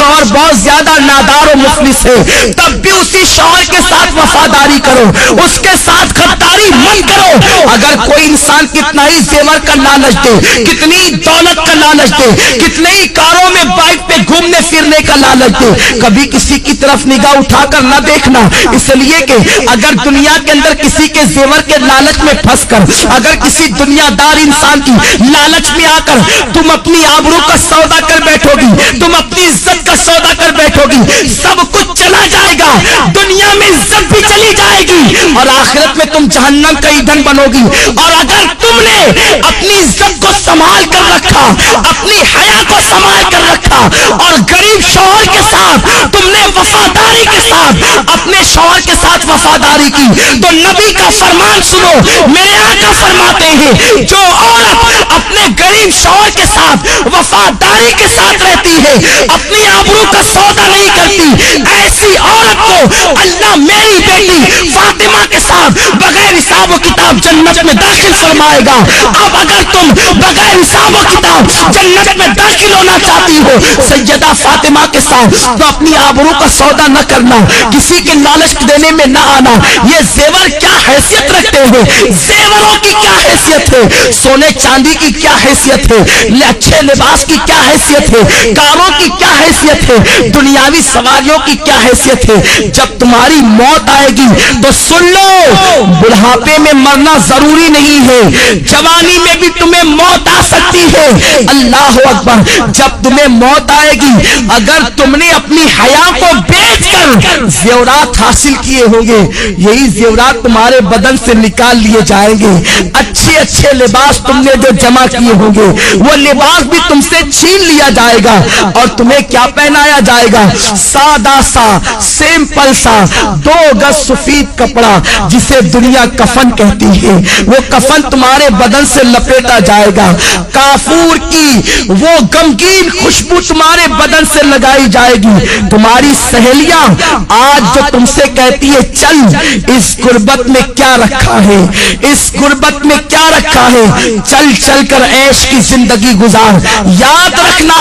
شوہر بہت زیادہ نادار و مفلس ہے، تب بھی اسی شوہر کے ساتھ وفاداری کرو، اس کے ساتھ غداری مت کرو۔ اگر کوئی انسان کتنا ہی زیور کا لالچ دے، کتنی دولت کا لالچ دے، کتنے ہی کاروں میں بائک پہ گھومنے پھرنے کا لالچ دے، کبھی کسی کی طرف نگاہ اٹھا کر نہ دیکھنا، اس لیے کہ اگر دنیا کے اندر کسی کے زیور کے لالچ میں پھنس کر، اگر کسی دنیا دار انسان کی لالچ میں آ کر تم اپنی آبرو کا سودا کر بیٹھو گی، تم اپنی عزت کا سودا کر بیٹھو گی، سب کچھ چلا جائے گا، دنیا میں عزت بھی چلی جائے گی اور آخرت میں تم جہنم کا ایندھن بنو گی۔ اور اگر تم نے اپنی عزت کو سنبھال کر رکھا، اپنی حیا کو سنبھال کر رکھا اور غریب شوہر کے ساتھ تم نے وفاداری کے ساتھ اپنے شوہر کے ساتھ وفاداری کی، تو نبی کا فرمان سنو، میرے آقا فرماتے ہیں جو عورت اپنے غریب شوہر کے ساتھ وفاداری کے ساتھ رہتی ہے، اپنی آبرو کا سودا نہیں کرتی، ایسی عورت کو اللہ میری بیٹی فاطمہ کے ساتھ بغیر حساب و کتاب جنت میں داخل فرمائے گا۔ اب اگر تم بغیر حساب و کتاب جنت میں داخل ہونا چاہتی ہو سیدہ فاطمہ کے ساتھ، تو اپنی آبرو کا سودا نہ کرنا، کسی کے لالچ دینے میں نہ آنا۔ یہ زیور کیا حیثیت رکھتے ہیں، زیوروں کی کیا حیثیت ہے، سونے چاندی کی کیا حیثیت ہے، اچھے لباس کی کیا حیثیت ہے، کاروں کی کیا حیثیت ہے، دنیاوی سواریوں کی کیا حیثیت ہے۔ جب تمہاری موت آئے گی تو سن لو، بڑھاپے میں مرنا ضروری نہیں ہے، جوانی میں بھی تمہیں موت آ سکتی ہے۔ اللہ اکبر، جب تمہیں موت آئے گی، اگر تم نے اپنی حیا کو بیچ کر زیورات حاصل کیے ہوں گے، یہی زیورات تمہارے بدن سے نکال لیے جائیں گے۔ اچھے اچھے لباس تم نے جو جمع کیے ہوں گے، وہ لباس بھی تم سے چھین لیا جائے گا اور تمہیں کیا پہنایا جائے گا، سادہ سا سمپل سا 2 گز سفید کپڑا جسے دنیا کفن کہتی ہے، وہ کفن تمہارے بدن سے لپیٹا جائے گا، کافور کی وہ غمگین خوشبو تمہارے بدن سے لگائی جائے گی۔ تمہاری سہیلیاں آج جو تم سے کہتی ہے چل، اس غربت میں کیا رکھا ہے، اس غربت میں کیا رکھا ہے، چل چل کر عیش کی زندگی گزار۔ یاد رکھنا،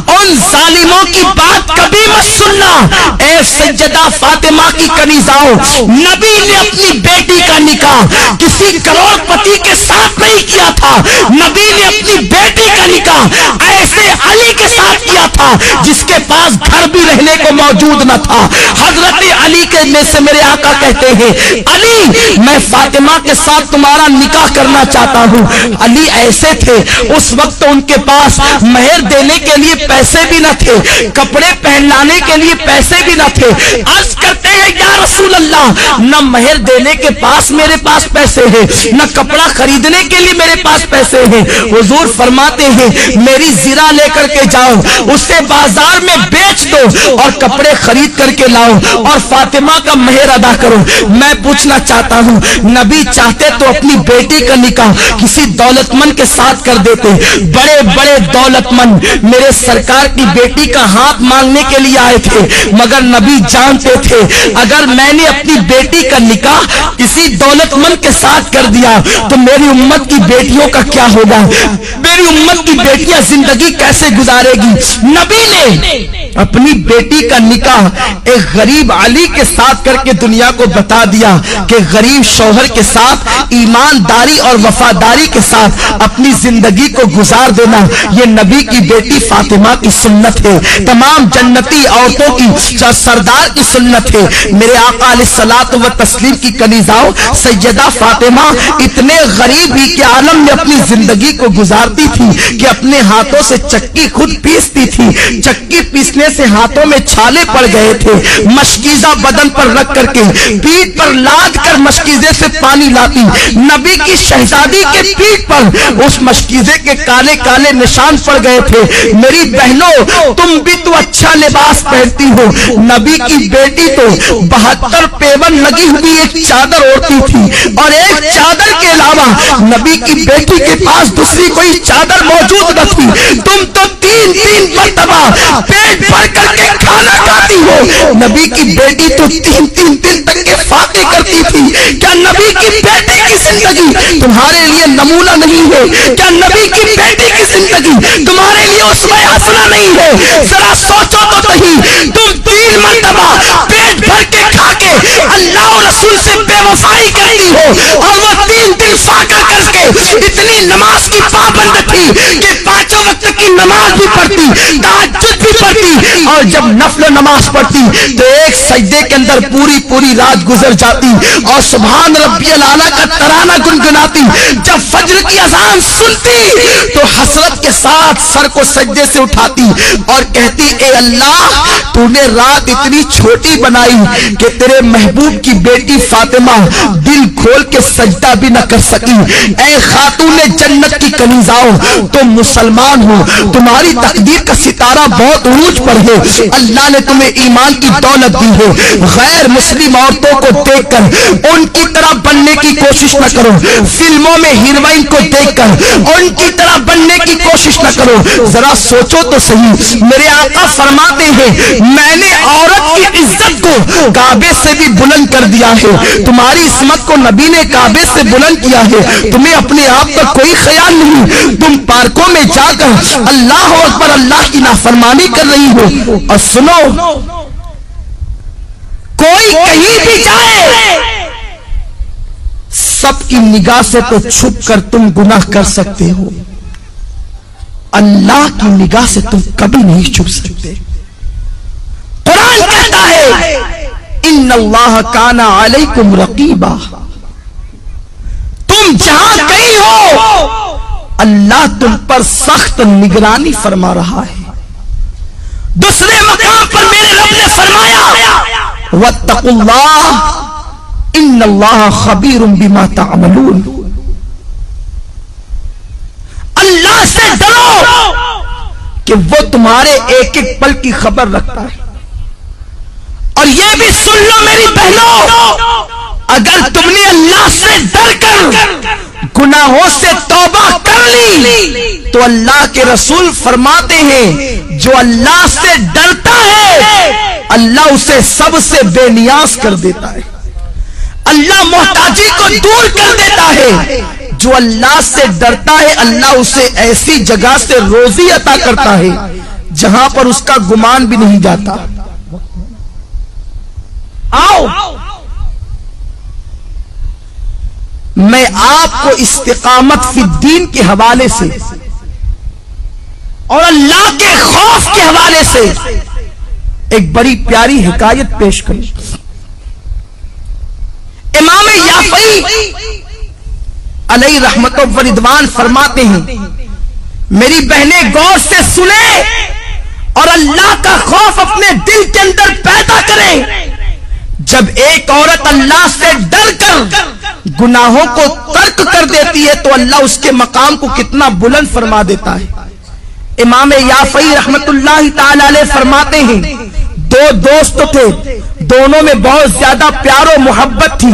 ان ظالموں کی بات کبھی مت سننا۔ اے سیدہ فاطمہ کی کنیزاؤں، نبی نے اپنی بیٹی کا نکاح کسی کروڑ پتی کے ساتھ نہیں کیا تھا، نبی نے اپنی بیٹی کا نکاح ایسے علی کے ساتھ کیا تھا جس کے پاس گھر بھی رہنے کو موجود نہ تھا۔ حضرت علی کے میں سے میرے آقا کہتے ہیں علی میں فاطمہ کے ساتھ تمہارا نکاح کرنا چاہتا ہوں۔ علی ایسے تھے، اس وقت ان کے پاس مہر دینے کے لیے پیسے بھی نہ تھے، کپڑے پہنانے کے لیے پیسے بھی نہ تھے۔ عرض کرتے ہیں یا رسول اللہ، نہ مہر دینے کے پاس میرے پاس پیسے ہیں، نہ کپڑا خریدنے کے لیے میرے پاس پیسے ہیں۔ حضور فرماتے ہیں میری زرہ لے کر کے جاؤ، اسے بازار میں بیچ دو اور کپڑے خرید کر کے لاؤ اور فاطمہ کا مہر ادا کرو۔ میں پوچھنا چاہتا ہوں، نبی چاہتے تو اپنی بیٹی کا نکاح کسی دولت مند کے ساتھ کر دیتے، بڑے بڑے دولت مند میرے سرکار کی بیٹی کا ہاتھ مانگنے کے لیے آئے تھے، مگر نبی جانتے تھے اگر میں نے اپنی بیٹی کا نکاح کسی دولت مند کے ساتھ کر دیا تو میری امت کی بیٹیوں کا کیا ہوگا، میری امت کی بیٹیاں زندگی کیسے گزارے گی۔ نبی نے اپنی بیٹی کا نکاح ایک غریب علی کے ساتھ کر کے دنیا کو بتا دیا کہ غریب شوہر کے ساتھ ایمانداری اور وفاداری کے ساتھ اپنی زندگی کو گزار دینا یہ نبی کی بیٹی فاطمہ کی سنت ہے، تمام جنتی عورتوں کی سردار کی سنت ہے۔ میرے آقا علیہ الصلوۃ والتسلیم کی کنیزاؤں سیدہ فاطمہ اتنے غریب ہی کے عالم میں اپنی زندگی کو گزارتی تھی کہ اپنے ہاتھوں سے چکی خود پیستی تھی، چکی پیسنے سے ہاتھوں میں چھالے پڑ گئے تھے، مشکیزہ بدن پر رکھ کر کے پیٹھ پر لاد کر مشکیزے سے پانی لاتی، نبی کی شہزادی کے پیٹھ پر اس مشکیزے کے کالے کالے نشان پڑ گئے تھے۔ میری بہنوں تم بھی تو اچھا لباس پہنتی ہو، نبی کی بیٹی تو 72 پیون لگی ہوئی ایک چادر اوڑھتی تھی اور ایک چادر کے علاوہ نبی کی بیٹی کے پاس دوسری کوئی چادر موجود نہ تھی۔ تم تو 3 مرتبہ پیٹ بھر کر کے کھانا کھاتی ہو، نبی کی بیٹی تو 3 دن تک کے فاقے کرتی تھی۔ کیا نبی کی بیٹی کی زندگی تمہارے لیے نمونہ نہیں ہے؟ کیا نبی کی بیٹی کی زندگی تمہارے لیے اسوہ حسنہ نہیں ہے؟ ذرا سوچو تو صحیح، ہو، اور وہ 3 دن فاقہ کر کے اتنی نماز کی پابند تھی کہ 5 وقت کی نماز بھی پڑھتی، تہجد بھی پڑھتی، اور جب نفل نماز پڑھتی تو ایک سجدے کے اندر پوری رات گزر جاتی اور سبحان ربی الاعلیٰ کا ترانہ گنگناتی۔ جب فجر کی اذان سنتی تو حسرت کے ساتھ سر کو سجدے سے اٹھاتی اور کہتی اے اللہ تو نے رات اتنی چھوٹی بنائی کہ تیرے محبوب کی بیٹی فاطمہ دل کھول کے سجدہ بھی نہ کر سکی۔ اے خاتون جنت کی کنیزاؤ تم مسلمان ہو، تمہاری تقدیر کا ستارہ بہت عروج پر ہے، اللہ نے تمہیں ایمان کی دولت دی ہے، غیر مسلم عورتوں کو دیکھ کر ان کی طرح بننے کی کوشش نہ کرو، فلموں میں ہیروئن کو دیکھ کر ان کی طرح بننے کی کوشش نہ کرو۔ ذرا سوچو تو صحیح، میرے آقا فرماتے ہیں میں نے عورت کی عزت کو کعبے سے بھی بلند کر دیا ہے، تمہاری عصمت کو نبی نے کعبے سے بلند کیا ہے، تمہیں اپنے آپ کا کوئی خیال نہیں، تم پارکوں میں جا کر اللہ اکبر اللہ کی نافرمانی کر رہی ہو۔ اور سنو، کوئی کہیں بھی جائے سب کی نگاہ سے تو چھپ کر تم گناہ کر سکتے ہو، اللہ کی نگاہ سے تم کبھی نہیں چھپ سکتے۔ قرآن کہتا ہے ان اللہ کان علیکم رقیبا، تم جہاں کہیں ہو اللہ تم پر سخت نگرانی فرما رہا ہے۔ دوسرے مقام پر میرے رب نے فرمایا واتقوا اللہ ان اللہ خبیر بما تعملون، اللہ سے ڈرو کہ وہ تمہارے ایک ایک پل کی خبر رکھتا ہے۔ اور یہ بھی سن لو میری بہنوں، اگر تم نے اللہ سے ڈر کر گناہوں سے توبہ کر لی تو اللہ کے رسول فرماتے ہیں جو اللہ سے ڈرتا ہے اللہ اسے سب سے بے نیاز کر دیتا ہے، اللہ محتاجی کو دور کر دیتا ہے۔ جو اللہ سے ڈرتا ہے اللہ اسے ایسی جگہ سے روزی عطا کرتا ہے جہاں پر اس کا گمان بھی نہیں جاتا۔ آؤ میں آپ کو استقامت فی الدین کے حوالے سے اور اللہ کے خوف کے حوالے سے ایک بڑی پیاری حکایت پیش کروں۔ امام یافعی علیہ رحمت و رضوان فرماتے ہیں میری بہنیں غور سے سنیں اور اللہ کا خوف اپنے دل کے اندر پیدا کریں۔ جب ایک عورت اللہ سے ڈر کر گناہوں کو ترک کر دیتی ہے تو اللہ اس کے مقام کو کتنا بلند فرما دیتا ہے۔ امام یافعی رحمت اللہ تعالی علیہ فرماتے ہیں 2 دوست تھے، دونوں میں بہت زیادہ پیار و محبت تھی،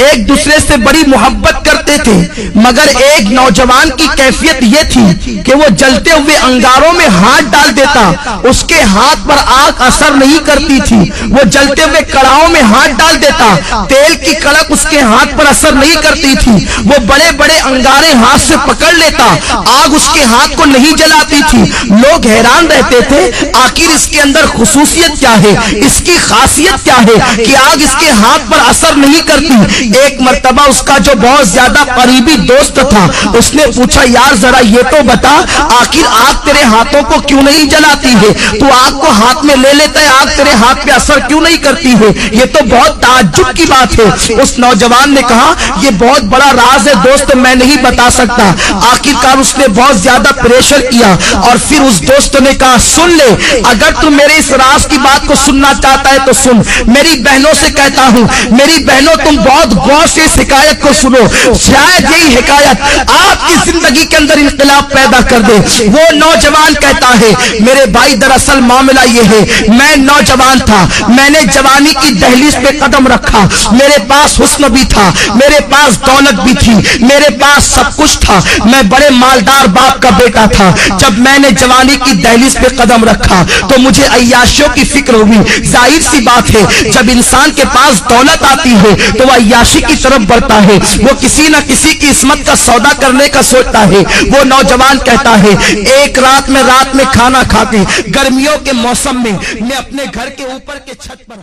ایک دوسرے سے بڑی محبت کرتے تھے، مگر ایک نوجوان کی کیفیت یہ تھی کہ وہ جلتے ہوئے انگاروں میں ہاتھ ڈال دیتا، اس کے ہاتھ پر آگ اثر نہیں کرتی تھی، وہ جلتے ہوئے کڑاہوں میں ہاتھ ڈال دیتا، تیل کی کڑک اس کے ہاتھ پر اثر نہیں کرتی تھی، وہ بڑے بڑے انگارے ہاتھ سے پکڑ لیتا، آگ اس کے ہاتھ کو نہیں جلاتی تھی۔ لوگ حیران رہتے تھے آخر اس کے اندر خصوصیت کیا ہے، اس کی خاصیت کیا ہے کہ آگ اس کے ہاتھ پر اثر نہیں کرتی۔ ایک مرتبہ اس کا جو بہت زیادہ قریبی دوست تھا اس نے پوچھا یار ذرا یہ تو بتا آخر آگ تیرے ہاتھوں کو کیوں نہیں جلاتی ہے، تو آگ کو ہاتھ میں لے لیتا ہے، آگ تیرے ہاتھ پہ اثر کیوں نہیں کرتی ہے، یہ تو بہت تعجب کی بات ہے۔ اس نوجوان نے کہا یہ بہت بڑا راز ہے دوست، میں نہیں بتا سکتا۔ آخرکار اس نے بہت زیادہ پریشر کیا اور پھر اس دوست نے کہا سن لے، اگر تم میرے اس راز کی بات کو سننا چاہتا ہے تو سن۔ میری بہنوں سے کہتا ہوں میری بہنوں تم بہت غور سے اس حکایت کو سنو، شاید یہی حکایت آپ کی زندگی کے اندر انقلاب پیدا کر دے۔ وہ نوجوان کہتا ہے میرے بھائی دراصل معاملہ یہ ہے میں نوجوان تھا، میں نے جوانی کی دہلیز پہ قدم رکھا، میرے پاس حسن بھی تھا، میرے پاس دولت بھی تھی، میرے پاس سب کچھ تھا، میں بڑے مالدار باپ کا بیٹا تھا۔ جب میں نے جوانی کی دہلیز پہ قدم رکھا تو مجھے عیاشیوں کی فکر ہوئی۔ ظاہر سی بات ہے جب انسان کے پاس دولت آتی ہے تو وہ عیاشی کی طرف بڑھتا ہے، وہ کسی نہ کسی کی عصمت کا سودا کرنے کا سوچتا ہے۔ وہ نوجوان کہتا ہے ایک رات میں کھانا کھا کے گرمیوں کے موسم میں میں اپنے گھر کے اوپر کے چھت پر